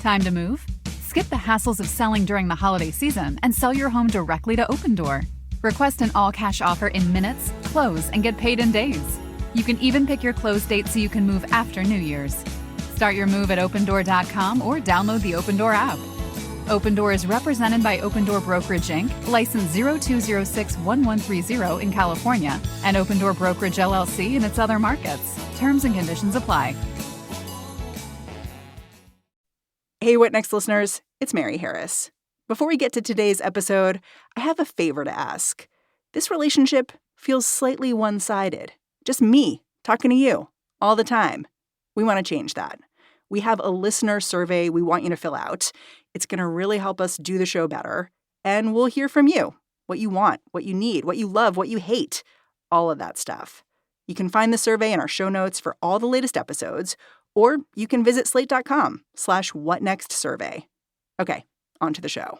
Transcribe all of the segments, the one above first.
Time to move? Skip the hassles of selling during the holiday season and sell your home directly to Opendoor. Request an all-cash offer in minutes, close, and get paid in days. You can even pick your close date so you can move after New Year's. Start your move at Opendoor.com or download the Opendoor app. Opendoor is represented by Opendoor Brokerage, Inc., license 02061130 in California, and Opendoor Brokerage, LLC in its other markets. Terms and conditions apply. Hey, What Next listeners, it's Mary Harris. Before we get to today's episode, I have a favor to ask. This relationship feels slightly one-sided. Just me talking to you all the time. We want to change that. We have a listener survey we want you to fill out. It's going to really help us do the show better. And we'll hear from you. What you want, what you need, what you love, what you hate. All of that stuff. You can find the survey in our show notes for all the latest episodes, or you can visit slate.com/whatnextsurvey. Okay, on to the show.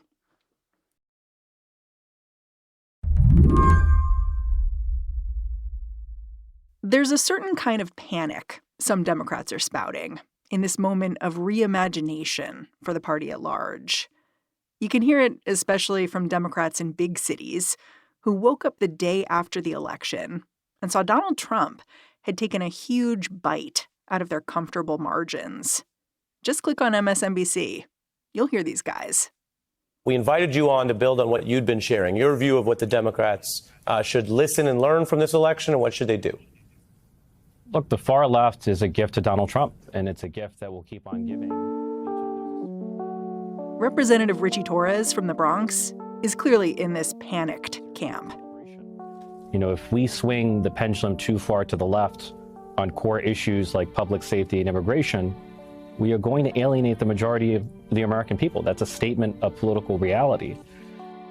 There's a certain kind of panic some Democrats are spouting in this moment of reimagination for the party at large. You can hear it especially from Democrats in big cities who woke up the day after the election and saw Donald Trump had taken a huge bite out of their comfortable margins. Just click on MSNBC. You'll hear these guys. We invited you on to build on what you'd been sharing, your view of what the Democrats should listen and learn from this election, and what should they do? Look, the far left is a gift to Donald Trump, and it's a gift that will keep on giving. Representative Richie Torres from the Bronx is clearly in this panicked camp. You know, if we swing the pendulum too far to the left on core issues like public safety and immigration, we are going to alienate the majority of the American people. That's a statement of political reality.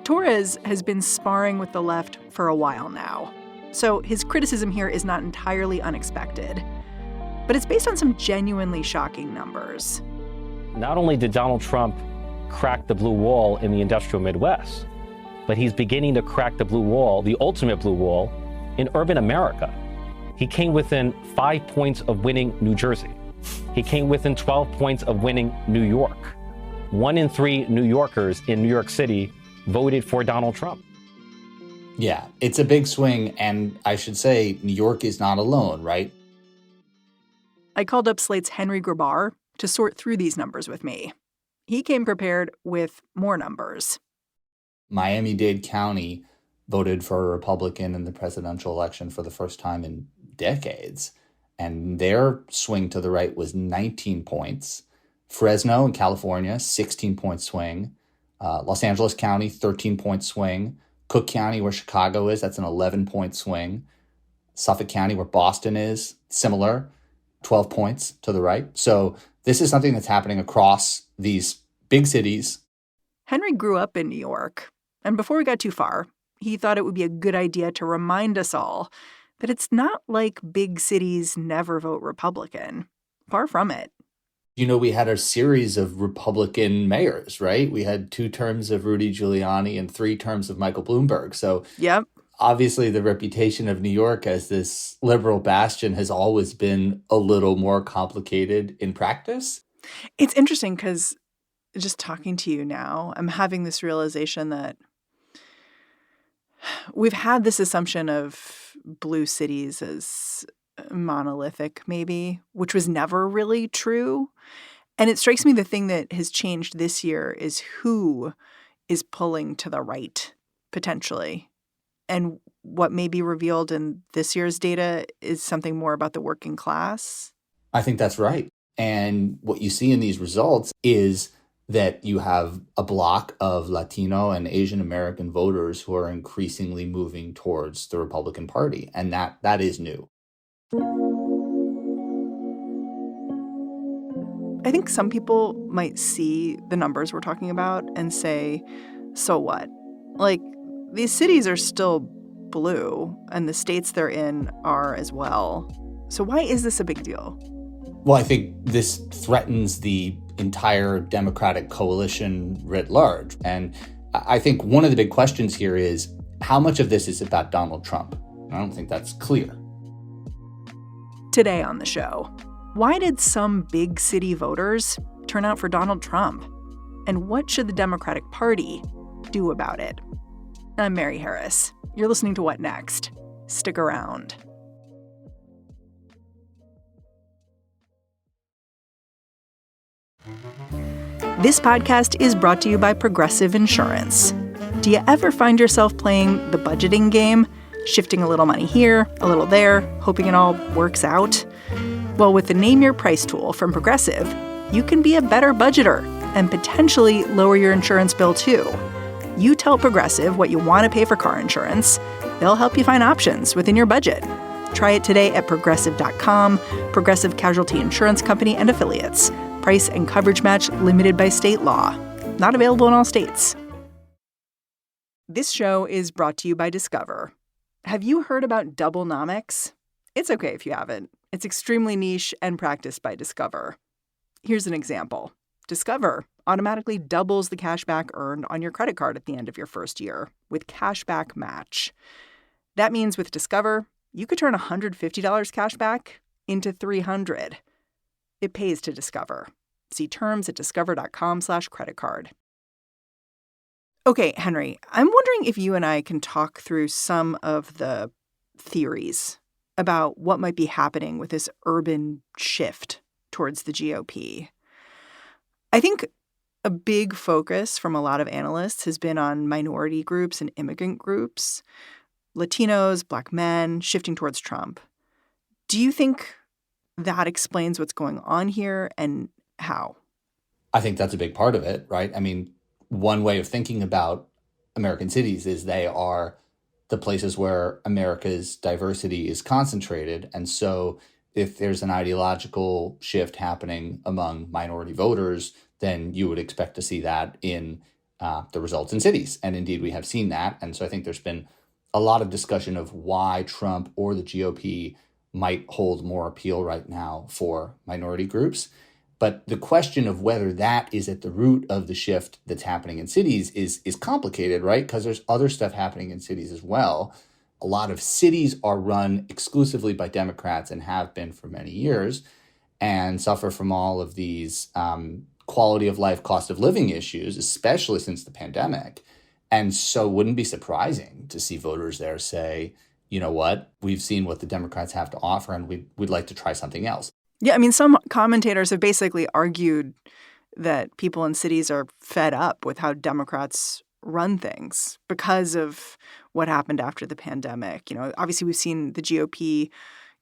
Torres has been sparring with the left for a while now, so his criticism here is not entirely unexpected. But it's based on some genuinely shocking numbers. Not only did Donald Trump crack the blue wall in the industrial Midwest, but he's beginning to crack the blue wall, the ultimate blue wall, in urban America. He came within 5 points of winning New Jersey. He came within 12 points of winning New York. 1 in 3 New Yorkers in New York City voted for Donald Trump. Yeah, it's a big swing, and I should say New York is not alone, right? I called up Slate's Henry Grabar to sort through these numbers with me. He came prepared with more numbers. Miami-Dade County voted for a Republican in the presidential election for the first time in decades, and their swing to the right was 19 points. Fresno in California, 16-point swing. Los Angeles County, 13-point swing. Cook County, where Chicago is, that's an 11-point swing. Suffolk County, where Boston is, similar, 12 points to the right. So this is something that's happening across these big cities. Henry grew up in New York, and before we got too far, he thought it would be a good idea to remind us all that it's not like big cities never vote Republican. Far from it. You know, we had a series of Republican mayors, right? We had 2 terms of Rudy Giuliani and 3 terms of Michael Bloomberg. So yep. Obviously the reputation of New York as this liberal bastion has always been a little more complicated in practice. It's interesting because just talking to you now, I'm having this realization that we've had this assumption of blue cities as monolithic, maybe, which was never really true. And it strikes me the thing that has changed this year is who is pulling to the right, potentially. And what may be revealed in this year's data is something more about the working class. I think that's right. And what you see in these results is that you have a block of Latino and Asian American voters who are increasingly moving towards the Republican Party. And that is new. I think some people might see the numbers we're talking about and say, so what? Like, these cities are still blue, and the states they're in are as well. So why is this a big deal? Well, I think this threatens the entire Democratic coalition writ large. And I think one of the big questions here is how much of this is about Donald Trump? I don't think that's clear. Today on the show, why did some big city voters turn out for Donald Trump? And what should the Democratic Party do about it? I'm Mary Harris. You're listening to What Next? Stick around. This podcast is brought to you by Progressive Insurance. Do you ever find yourself playing the budgeting game, shifting a little money here, a little there, hoping it all works out? Well, with the Name Your Price tool from Progressive, you can be a better budgeter and potentially lower your insurance bill too. You tell Progressive what you want to pay for car insurance. They'll help you find options within your budget. Try it today at Progressive.com. Progressive Casualty Insurance Company and Affiliates. Price and coverage match limited by state law. Not available in all states. This show is brought to you by Discover. Have you heard about Doublenomics? It's okay if you haven't. It's extremely niche and practiced by Discover. Here's an example. Discover automatically doubles the cash back earned on your credit card at the end of your first year with Cashback Match. That means with Discover, you could turn $150 cash back into $300. It pays to Discover. See terms at discover.com/creditcard. Okay, Henry, I'm wondering if you and I can talk through some of the theories about what might be happening with this urban shift towards the GOP. I think a big focus from a lot of analysts has been on minority groups and immigrant groups, Latinos, Black men, shifting towards Trump. Do you think that explains what's going on here and how? I think that's a big part of it, right? I mean, one way of thinking about American cities is they are the places where America's diversity is concentrated. And so if there's an ideological shift happening among minority voters, then you would expect to see that in the results in cities. And indeed, we have seen that. And so I think there's been a lot of discussion of why Trump or the GOP might hold more appeal right now for minority groups. But the question of whether that is at the root of the shift that's happening in cities is complicated, right? Because there's other stuff happening in cities as well. A lot of cities are run exclusively by Democrats and have been for many years and suffer from all of these quality of life, cost of living issues, especially since the pandemic. And so it wouldn't be surprising to see voters there say, you know what, we've seen what the Democrats have to offer and we'd like to try something else. Yeah, I mean, some commentators have basically argued that people in cities are fed up with how Democrats run things because of what happened after the pandemic. You know, obviously we've seen the GOP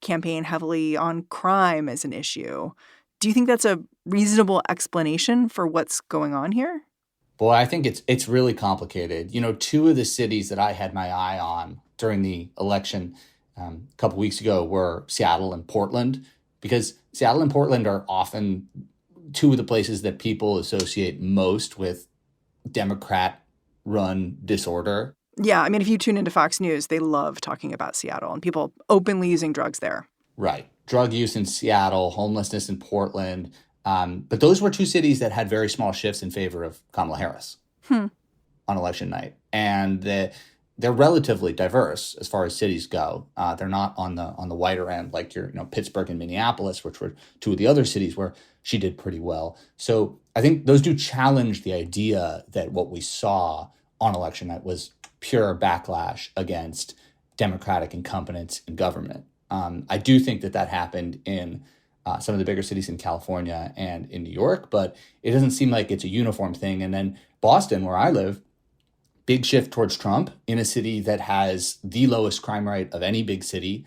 campaign heavily on crime as an issue. Do you think that's a reasonable explanation for what's going on here? Boy, I think it's really complicated. You know, two of the cities that I had my eye on during the election a couple weeks ago were Seattle and Portland, because Seattle and Portland are often two of the places that people associate most with Democrat-run disorder. Yeah, I mean, if you tune into Fox News, they love talking about Seattle and people openly using drugs there. Right. Drug use in Seattle, homelessness in Portland. But those were two cities that had very small shifts in favor of Kamala Harris on election night. And they're relatively diverse as far as cities go. They're not on the whiter end like Pittsburgh and Minneapolis, which were two of the other cities where she did pretty well. So I think those do challenge the idea that what we saw on election night was pure backlash against Democratic incumbents in government. I do think that happened in some of the bigger cities in California and in New York, but it doesn't seem like it's a uniform thing. And then Boston, where I live, big shift towards Trump in a city that has the lowest crime rate of any big city,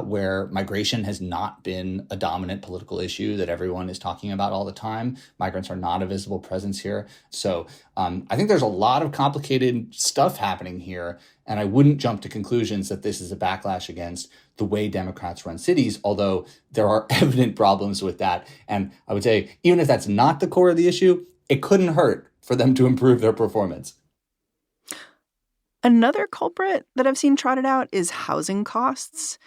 where migration has not been a dominant political issue that everyone is talking about all the time. Migrants are not a visible presence here. So I think there's a lot of complicated stuff happening here. And I wouldn't jump to conclusions that this is a backlash against the way Democrats run cities, although there are evident problems with that. And I would say, even if that's not the core of the issue, it couldn't hurt for them to improve their performance. Another culprit that I've seen trotted out is housing costs.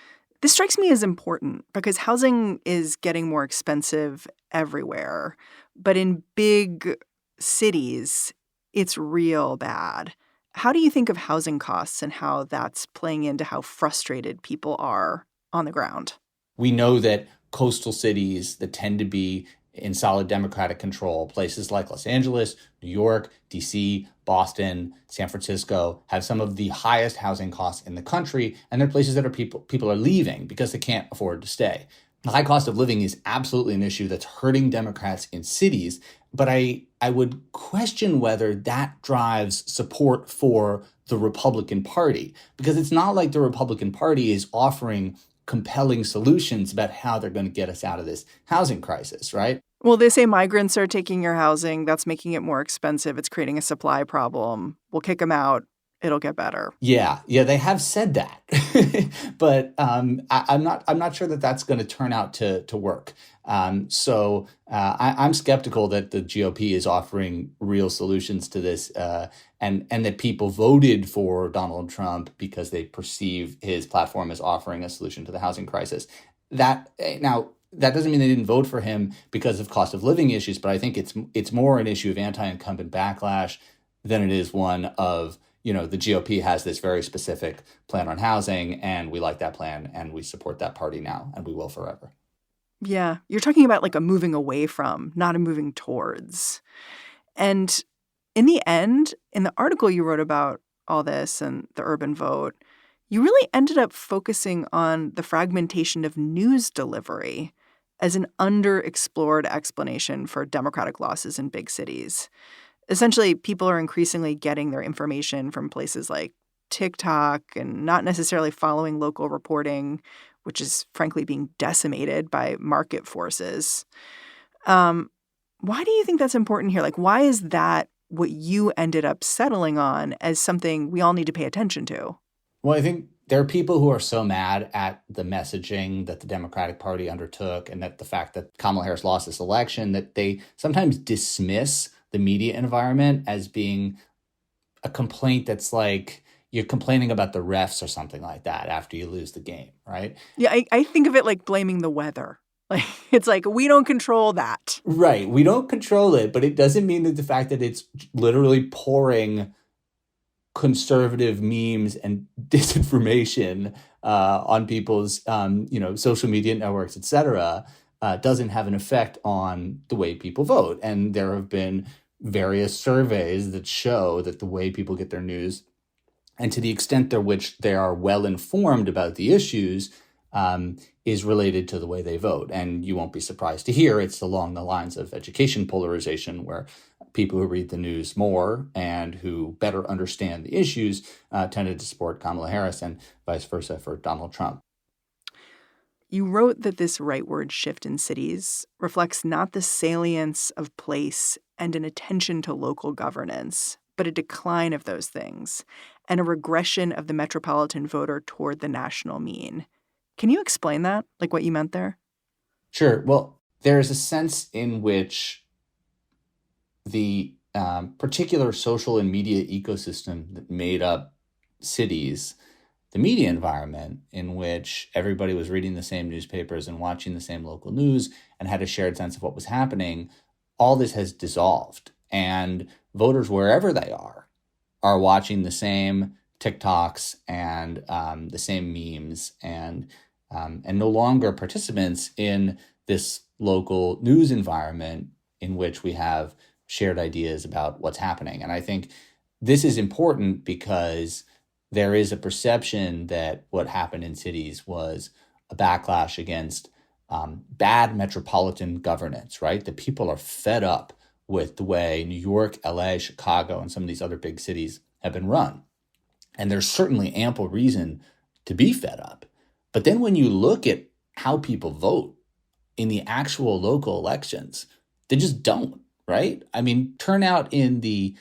This strikes me as important because housing is getting more expensive everywhere. But in big cities, it's real bad. How do you think of housing costs and how that's playing into how frustrated people are on the ground? We know that coastal cities that tend to be in solid Democratic control. Places like Los Angeles, New York, DC, Boston, San Francisco have some of the highest housing costs in the country, and they're places that people are leaving because they can't afford to stay. The high cost of living is absolutely an issue that's hurting Democrats in cities, but I would question whether that drives support for the Republican Party, because it's not like the Republican Party is offering compelling solutions about how they're going to get us out of this housing crisis, right? Well, they say migrants are taking your housing. That's making it more expensive. It's creating a supply problem. We'll kick them out. It'll get better. Yeah, they have said that, but I'm not sure that that's going to turn out to work. So I'm skeptical that the GOP is offering real solutions to this, and that people voted for Donald Trump because they perceive his platform as offering a solution to the housing crisis. That doesn't mean they didn't vote for him because of cost of living issues, but I think it's more an issue of anti-incumbent backlash than it is one of, the GOP has this very specific plan on housing, and we like that plan, and we support that party now, and we will forever. Yeah, you're talking about like a moving away from, not a moving towards. And in the end, in the article you wrote about all this and the urban vote, you really ended up focusing on the fragmentation of news delivery as an underexplored explanation for Democratic losses in big cities. Essentially, people are increasingly getting their information from places like TikTok and not necessarily following local reporting, which is frankly being decimated by market forces. Why do you think that's important here? Like, why is that what you ended up settling on as something we all need to pay attention to? Well, I think there are people who are so mad at the messaging that the Democratic Party undertook and that the fact that Kamala Harris lost this election that they sometimes dismiss the media environment as being a complaint that's like you're complaining about the refs or something like that after you lose the game, right? Yeah, I think of it like blaming the weather. Like, it's like, we don't control that. Right. We don't control it, but it doesn't mean that the fact that it's literally pouring conservative memes and disinformation on people's, social media networks, et cetera, doesn't have an effect on the way people vote. And there have been various surveys that show that the way people get their news and to the extent to which they are well informed about the issues is related to the way they vote. And you won't be surprised to hear it's along the lines of education polarization, where people who read the news more and who better understand the issues tended to support Kamala Harris and vice versa for Donald Trump. You wrote that this rightward shift in cities reflects not the salience of place and an attention to local governance, but a decline of those things and a regression of the metropolitan voter toward the national mean. Can you explain that, like what you meant there? Sure. Well, there's a sense in which the particular social and media ecosystem that made up cities, the media environment in which everybody was reading the same newspapers and watching the same local news and had a shared sense of what was happening, all this has dissolved. And voters, wherever they are watching the same TikToks and the same memes and no longer participants in this local news environment in which we have shared ideas about what's happening. And I think this is important because there is a perception that what happened in cities was a backlash against bad metropolitan governance, right? That people are fed up with the way New York, LA, Chicago, and some of these other big cities have been run. And there's certainly ample reason to be fed up. But then when you look at how people vote in the actual local elections, they just don't, right? I mean, turnout in the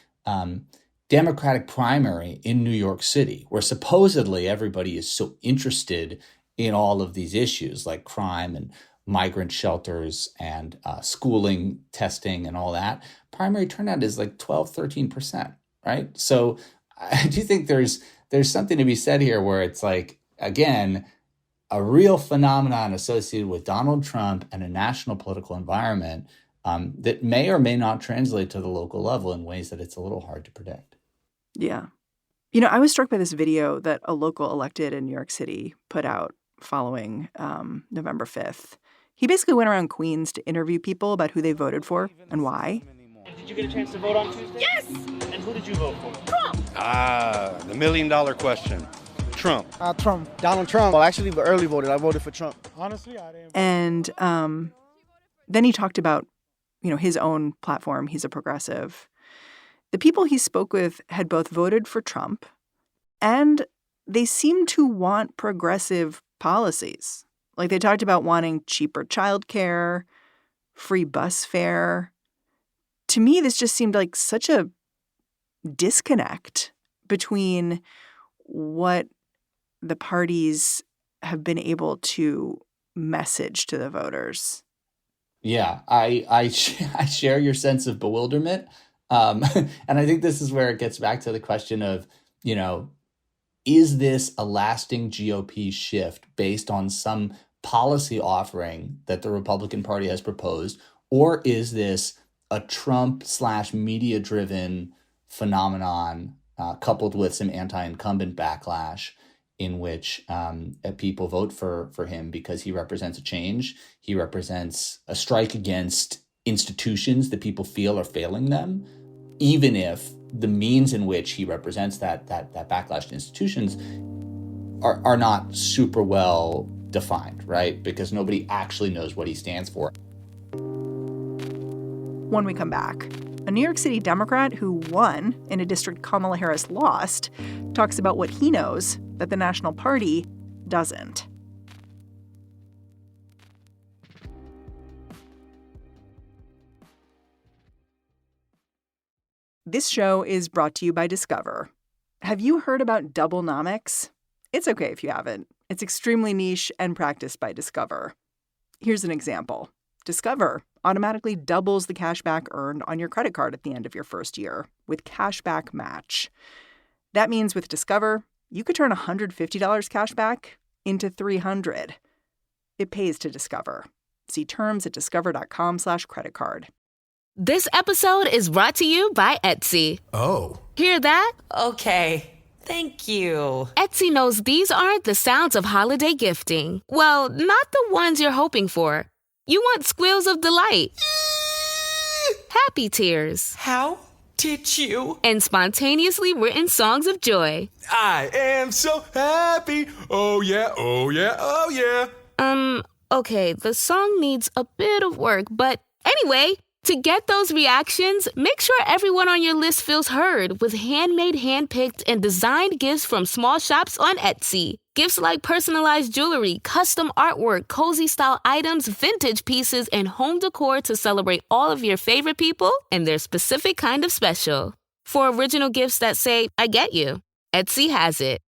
Democratic primary in New York City, where supposedly everybody is so interested in all of these issues like crime and migrant shelters and schooling, testing, and all that, primary turnout is like 12, 13%, right? So I do think there's something to be said here where it's like, again, a real phenomenon associated with Donald Trump and a national political environment that may or may not translate to the local level in ways that it's a little hard to predict. Yeah. You know, I was struck by this video that a local elected in New York City put out following November 5th. He basically went around Queens to interview people about who they voted for and why. Did you get a chance to vote on Tuesday? Yes! And who did you vote for? Trump! The $1,000,000 question. Trump. Trump. Donald Trump. Well, actually, early voted. I voted for Trump. Honestly, I didn't. And then he talked about, his own platform. He's a progressive. The people he spoke with had both voted for Trump, and they seemed to want progressive policies. Like they talked about wanting cheaper childcare, free bus fare. To me, this just seemed like such a disconnect between what the parties have been able to message to the voters. Yeah, I share your sense of bewilderment. And I think this is where it gets back to the question of, is this a lasting GOP shift based on some policy offering that the Republican Party has proposed? Or is this a Trump/media-driven phenomenon coupled with some anti-incumbent backlash in which people vote for him because he represents a change? He represents a strike against institutions that people feel are failing them, even if the means in which he represents that backlash to institutions are not super well defined, right? Because nobody actually knows what he stands for. When we come back, a New York City Democrat who won in a district Kamala Harris lost talks about what he knows that the National Party doesn't. This show is brought to you by Discover. Have you heard about Doublenomics? It's okay if you haven't. It's extremely niche and practiced by Discover. Here's an example. Discover automatically doubles the cash back earned on your credit card at the end of your first year with Cashback Match. That means with Discover, you could turn $150 cash back into $300. It pays to Discover. See terms at discover.com/credit card. This episode is brought to you by Etsy. Oh. Hear that? Okay. Thank you. Etsy knows these aren't the sounds of holiday gifting. Well, not the ones you're hoping for. You want squeals of delight. Happy tears. How did you? And spontaneously written songs of joy. I am so happy. Oh yeah, oh yeah, oh yeah. Okay, the song needs a bit of work, but anyway, to get those reactions, make sure everyone on your list feels heard with handmade, handpicked, and designed gifts from small shops on Etsy. Gifts like personalized jewelry, custom artwork, cozy style items, vintage pieces, and home decor to celebrate all of your favorite people and their specific kind of special. For original gifts that say, I get you, Etsy has it.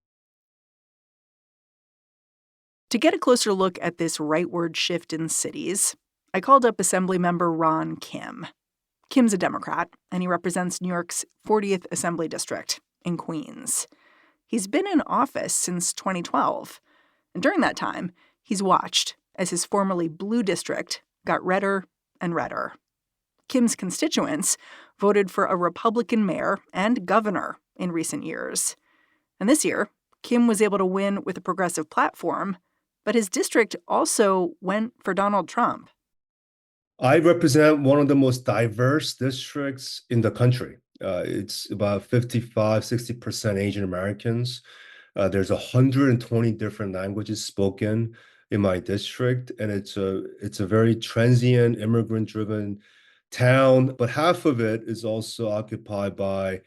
To get a closer look at this rightward shift in cities, I called up Assemblymember Ron Kim. Kim's a Democrat, and he represents New York's 40th Assembly District in Queens. He's been in office since 2012, and during that time, he's watched as his formerly blue district got redder and redder. Kim's constituents voted for a Republican mayor and governor in recent years. And this year, Kim was able to win with a progressive platform, but his district also went for Donald Trump. I represent one of the most diverse districts in the country. It's about 55-60% Asian Americans. There's 120 different languages spoken in my district, and it's a very transient, immigrant-driven town. But half of it is also occupied by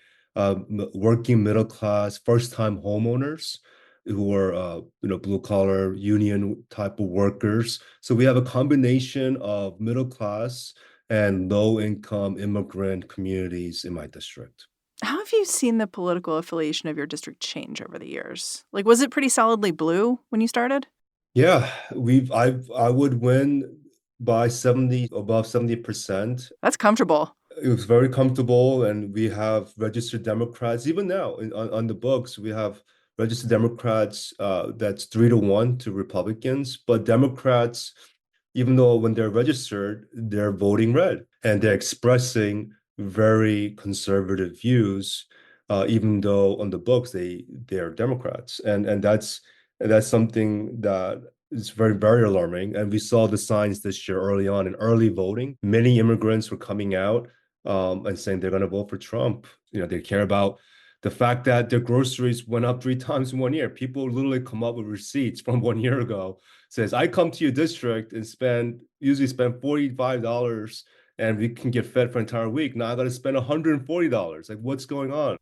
working middle-class, first-time homeowners who are blue-collar union type of workers. So we have a combination of middle-class and low-income immigrant communities in my district. How have you seen the political affiliation of your district change over the years? Like, was it pretty solidly blue when you started? Yeah, I would win by above 70%. That's comfortable. It was very comfortable, and we have registered Democrats. Even now, on the books, we have registered Democrats that's 3-1 to Republicans. But Democrats, even though when they're registered, they're voting red, and they're expressing very conservative views, even though on the books they're Democrats, and that's something that It's very, very alarming. And we saw the signs this year early on in early voting. Many immigrants were coming out and saying they're going to vote for Trump. They care about the fact that their groceries went up 3 times in 1 year. People literally come up with receipts from 1 year ago. Says, I come to your district and usually spend $45 and we can get fed for an entire week. Now I got to spend $140. Like, what's going on?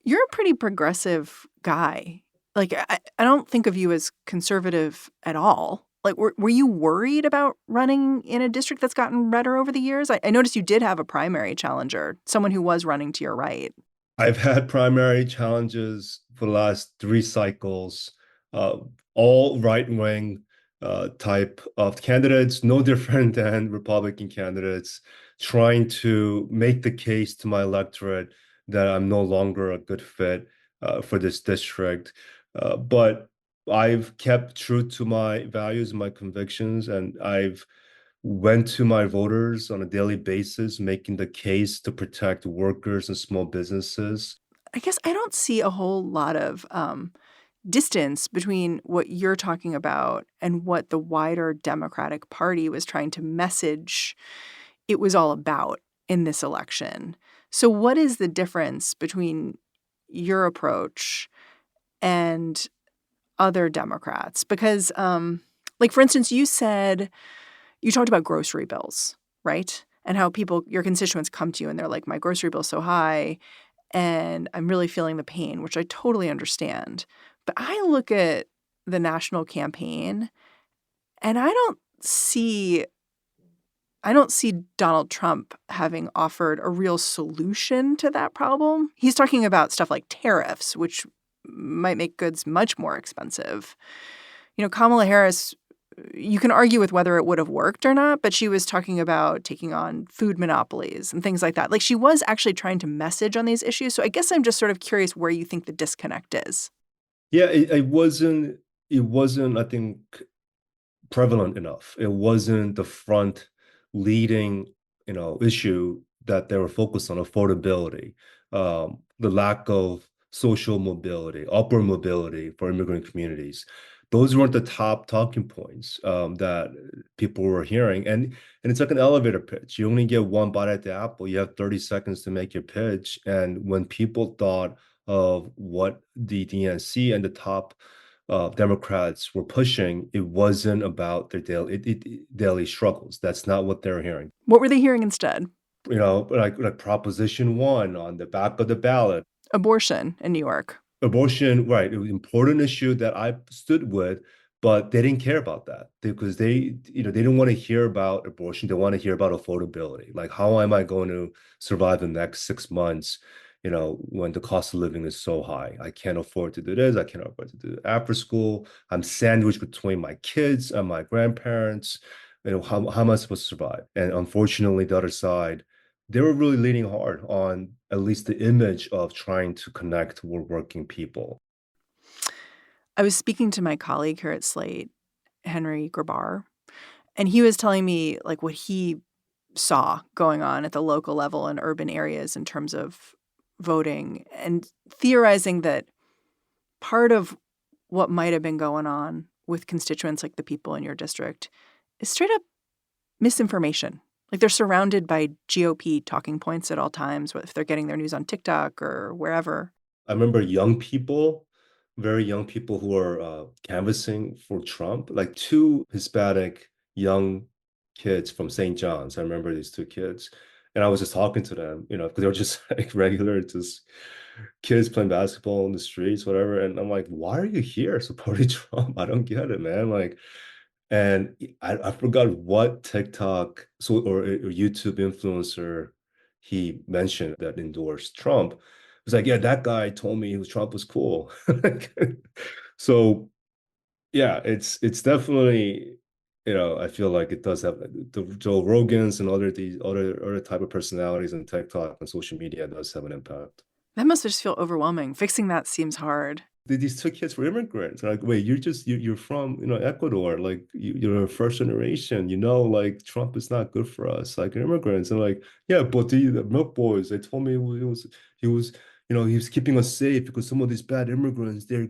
You're a pretty progressive guy. Like, I don't think of you as conservative at all. Like, were you worried about running in a district that's gotten redder over the years? I noticed you did have a primary challenger, someone who was running to your right. I've had primary challenges for the last 3 cycles, all right-wing type of candidates, no different than Republican candidates, trying to make the case to my electorate that I'm no longer a good fit for this district. But I've kept true to my values and my convictions, and I've went to my voters on a daily basis, making the case to protect workers and small businesses. I guess I don't see a whole lot of distance between what you're talking about and what the wider Democratic Party was trying to message it was all about in this election. So what is the difference between your approach and other Democrats? Because, like, for instance, you talked about grocery bills, right? And how your constituents come to you and they're like, my grocery bill's so high and I'm really feeling the pain, which I totally understand. But I look at the national campaign and I don't see Donald Trump having offered a real solution to that problem. He's talking about stuff like tariffs, which might make goods much more expensive. Kamala Harris, you can argue with whether it would have worked or not, but she was talking about taking on food monopolies and things like that. Like, she was actually trying to message on these issues. So I guess I'm just sort of curious where you think the disconnect is. Yeah, it wasn't, I think, prevalent enough. It wasn't the front leading, issue that they were focused on: affordability, the lack of social mobility, upward mobility for immigrant communities. Those weren't the top talking points that people were hearing. And it's like an elevator pitch. You only get one bite at the apple. You have 30 seconds to make your pitch. And when people thought of what the DNC and the top Democrats were pushing, it wasn't about their daily struggles. That's not what they're hearing. What were they hearing instead? Like Proposition 1 on the back of the ballot. Abortion in New York. Abortion, right. It was an important issue that I stood with, but they didn't care about that because they didn't want to hear about abortion. They want to hear about affordability. Like, how am I going to survive the next 6 months, when the cost of living is so high? I can't afford to do this. I can't afford to do after school. I'm sandwiched between my kids and my grandparents. How am I supposed to survive? And unfortunately, the other side, they were really leaning hard on at least the image of trying to connect with working people. I was speaking to my colleague here at Slate, Henry Grabar, and he was telling me like what he saw going on at the local level in urban areas in terms of voting, and theorizing that part of what might have been going on with constituents like the people in your district is straight up misinformation. Like, they're surrounded by GOP talking points at all times, if they're getting their news on TikTok or wherever. I remember young people, very young people who are canvassing for Trump, like 2 Hispanic young kids from St. John's. I remember these 2 kids. And I was just talking to them, because they were just like regular, just kids playing basketball in the streets, whatever. And I'm like, why are you here supporting Trump? I don't get it, man. Like, and I forgot what TikTok or YouTube influencer he mentioned that endorsed Trump. It was like, yeah, that guy told me Trump was cool. So, yeah, it's definitely, I feel like it does have the Joe Rogans and these other type of personalities on TikTok and social media does have an impact. That must just feel overwhelming. Fixing that seems hard. These 2 kids were immigrants. Like, wait, you're from, Ecuador, like you're a first generation, like Trump is not good for us, like immigrants. And like, yeah, but the milk boys, they told me he was he was keeping us safe because some of these bad immigrants, they're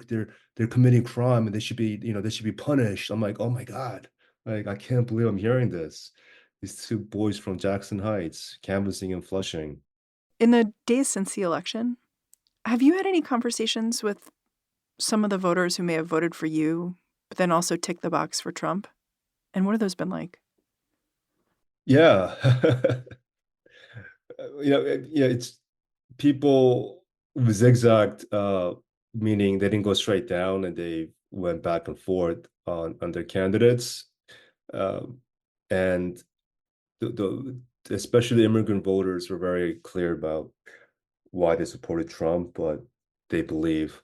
committing crime and they should be punished. I'm like, oh my God, like I can't believe I'm hearing this. These two boys from Jackson Heights canvassing and Flushing. In the days since the election, have you had any conversations with some of the voters who may have voted for you, but then also ticked the box for Trump? And what have those been like? Yeah. It's people zigzagged, meaning they didn't go straight down and they went back and forth on their candidates. And especially the immigrant voters were very clear about why they supported Trump, but they believe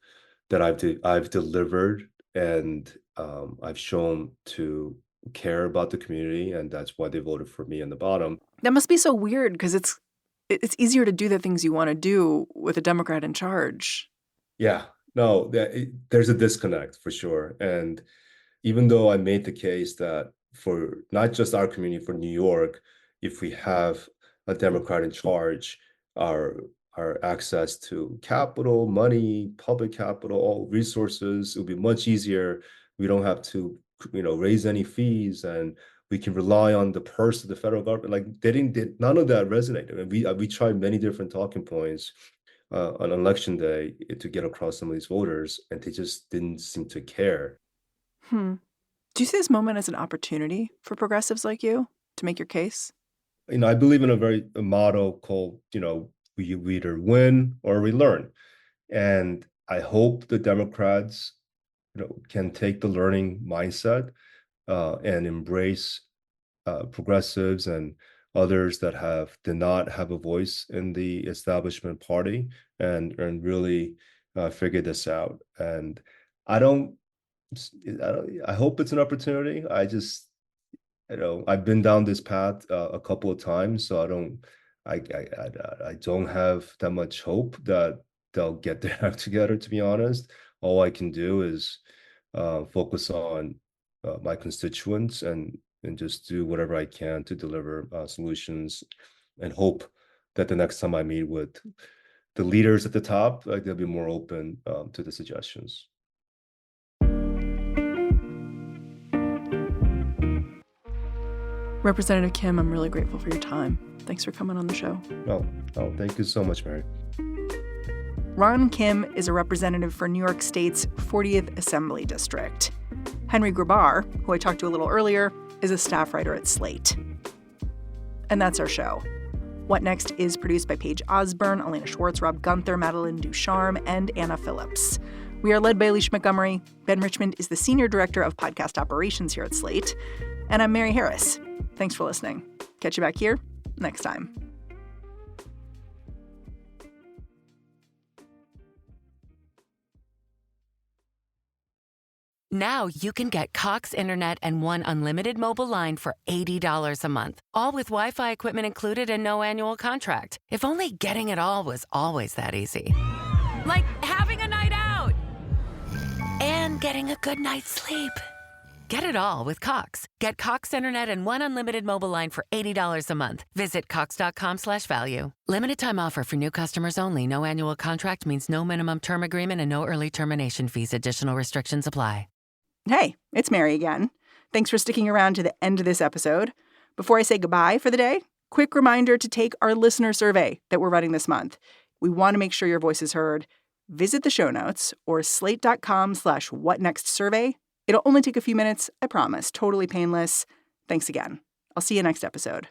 that I've delivered and I've shown to care about the community, and that's why they voted for me in the bottom. That must be so weird because it's easier to do the things you want to do with a Democrat in charge. Yeah, no, there's a disconnect for sure. And even though I made the case that for not just our community, for New York, if we have a Democrat in charge, our access to capital, money, public capital, all resources, it'll be much easier. We don't have to, raise any fees, and we can rely on the purse of the federal government. Like none of that resonated. And we tried many different talking points on election day to get across some of these voters, and they just didn't seem to care. Do you see this moment as an opportunity for progressives like you to make your case? I believe in a motto called, we either win or we learn. And I hope the Democrats, can take the learning mindset and embrace progressives and others that did not have a voice in the establishment party and really figure this out. And I hope it's an opportunity. I've been down this path a couple of times, so I don't have that much hope that they'll get their act together, to be honest. All I can do is focus on my constituents and just do whatever I can to deliver solutions, and hope that the next time I meet with the leaders at the top, they'll be more open to the suggestions. Representative Kim, I'm really grateful for your time. Thanks for coming on the show. Oh, thank you so much, Mary. Ron Kim is a representative for New York State's 40th Assembly District. Henry Grabar, who I talked to a little earlier, is a staff writer at Slate. And that's our show. What Next is produced by Paige Osburn, Elena Schwartz, Rob Gunther, Madeline Ducharme, and Anna Phillips. We are led by Alicia Montgomery. Ben Richmond is the Senior Director of Podcast Operations here at Slate. And I'm Mary Harris. Thanks for listening. Catch you back here next time. Now you can get Cox Internet and One Unlimited mobile line for $80 a month, all with Wi-Fi equipment included and no annual contract. If only getting it all was always that easy. Like having a night out and getting a good night's sleep. Get it all with Cox. Get Cox Internet and One Unlimited mobile line for $80 a month. Visit cox.com/value. Limited time offer for new customers only. No annual contract means no minimum term agreement and no early termination fees. Additional restrictions apply. Hey, it's Mary again. Thanks for sticking around to the end of this episode. Before I say goodbye for the day, quick reminder to take our listener survey that we're running this month. We want to make sure your voice is heard. Visit the show notes or slate.com/whatnextsurvey. It'll only take a few minutes, I promise. Totally painless. Thanks again. I'll see you next episode.